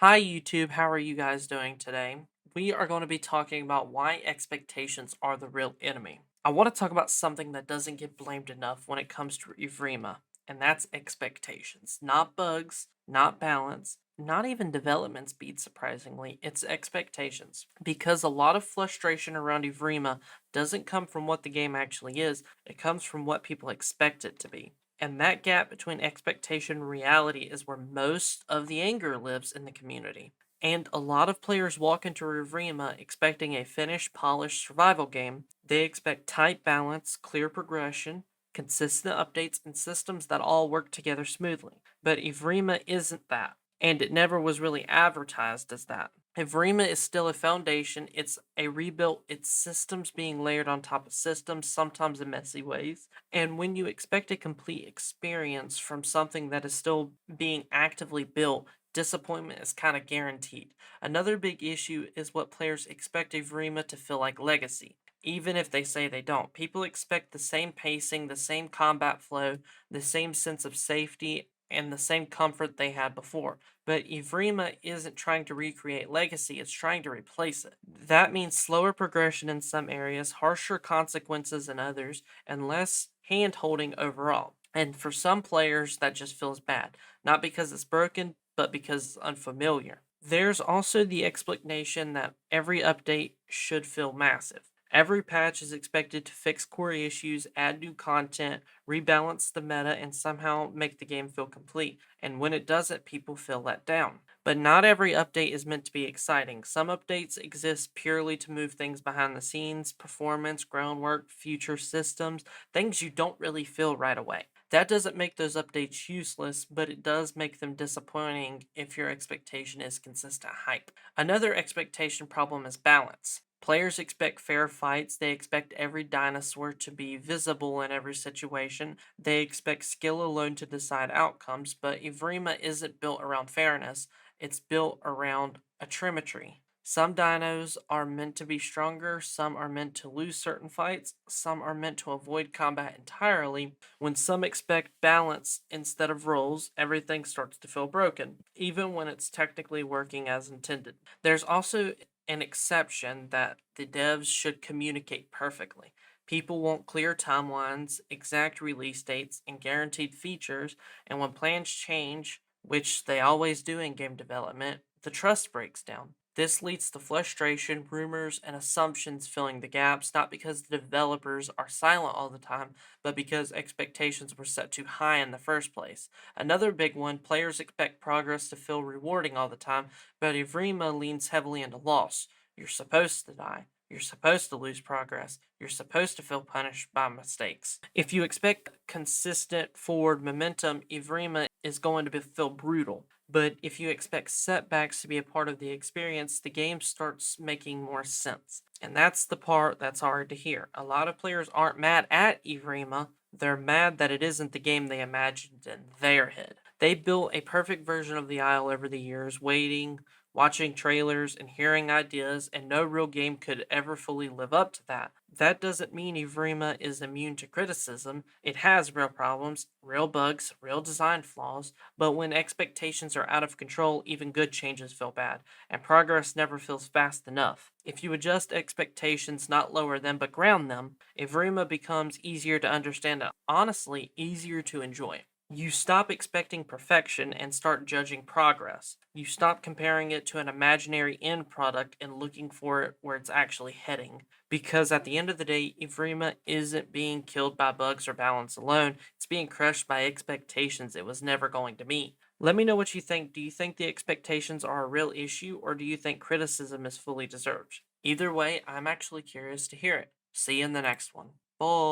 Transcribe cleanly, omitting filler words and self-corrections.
Hi, YouTube. How are you guys doing today? We are going to be talking about why expectations are the real enemy. I want to talk about something that doesn't get blamed enough when it comes to Evrima, and that's expectations. Not bugs, not balance, not even development speed, surprisingly. It's expectations. Because a lot of frustration around Evrima doesn't come from what the game actually is, it comes from what people expect it to be. And that gap between expectation and reality is where most of the anger lives in the community. And a lot of players walk into Evrima expecting a finished, polished survival game. They expect tight balance, clear progression, consistent updates, and systems that all work together smoothly. But Evrima isn't that, and it never was really advertised as that. Evrima is still a foundation. It's a rebuilt, it's systems being layered on top of systems, sometimes in messy ways. And when you expect a complete experience from something that is still being actively built, disappointment is kind of guaranteed. Another big issue is what players expect Evrima to feel like Legacy. Even if they say they don't, people expect the same pacing, the same combat flow, the same sense of safety, and the same comfort they had before. But Evrima isn't trying to recreate Legacy, it's trying to replace it. That means slower progression in some areas, harsher consequences in others, and less hand holding overall. And for some players, that just feels bad. Not because it's broken, but because it's unfamiliar. There's also the explanation that every update should feel massive. Every patch is expected to fix core issues, add new content, rebalance the meta, and somehow make the game feel complete. And when it doesn't, people feel let down. But not every update is meant to be exciting. Some updates exist purely to move things behind the scenes, performance, groundwork, future systems, things you don't really feel right away. That doesn't make those updates useless, but it does make them disappointing if your expectation is consistent hype. Another expectation problem is balance. Players expect fair fights, they expect every dinosaur to be visible in every situation, they expect skill alone to decide outcomes, but Evrima isn't built around fairness, it's built around attrimetry. Some dinos are meant to be stronger, some are meant to lose certain fights, some are meant to avoid combat entirely. When some expect balance instead of roles, everything starts to feel broken, even when it's technically working as intended. There's also an exception that the devs should communicate perfectly. People want clear timelines, exact release dates, and guaranteed features, and when plans change, which they always do in game development, the trust breaks down. This leads to frustration, rumors, and assumptions filling the gaps, not because the developers are silent all the time, but because expectations were set too high in the first place. Another big one, players expect progress to feel rewarding all the time, but Evrima leans heavily into loss. You're supposed to die. You're supposed to lose progress. You're supposed to feel punished by mistakes. If you expect consistent forward momentum, Evrima is going to feel brutal. But if you expect setbacks to be a part of the experience, the game starts making more sense. And that's the part that's hard to hear. A lot of players aren't mad at Evrima, they're mad that it isn't the game they imagined in their head. They built a perfect version of the Isle over the years, waiting, watching trailers, and hearing ideas, and no real game could ever fully live up to that. That doesn't mean Evrima is immune to criticism. It has real problems, real bugs, real design flaws, but when expectations are out of control, even good changes feel bad, and progress never feels fast enough. If you adjust expectations, not lower them but ground them, Evrima becomes easier to understand and honestly easier to enjoy. You stop expecting perfection and start judging progress. You stop comparing it to an imaginary end product and looking for it where it's actually heading. Because at the end of the day, Evrima isn't being killed by bugs or balance alone, it's being crushed by expectations it was never going to meet. Let me know what you think. Do you think the expectations are a real issue, or do you think criticism is fully deserved? Either way, I'm actually curious to hear it. See you in the next one. Bye.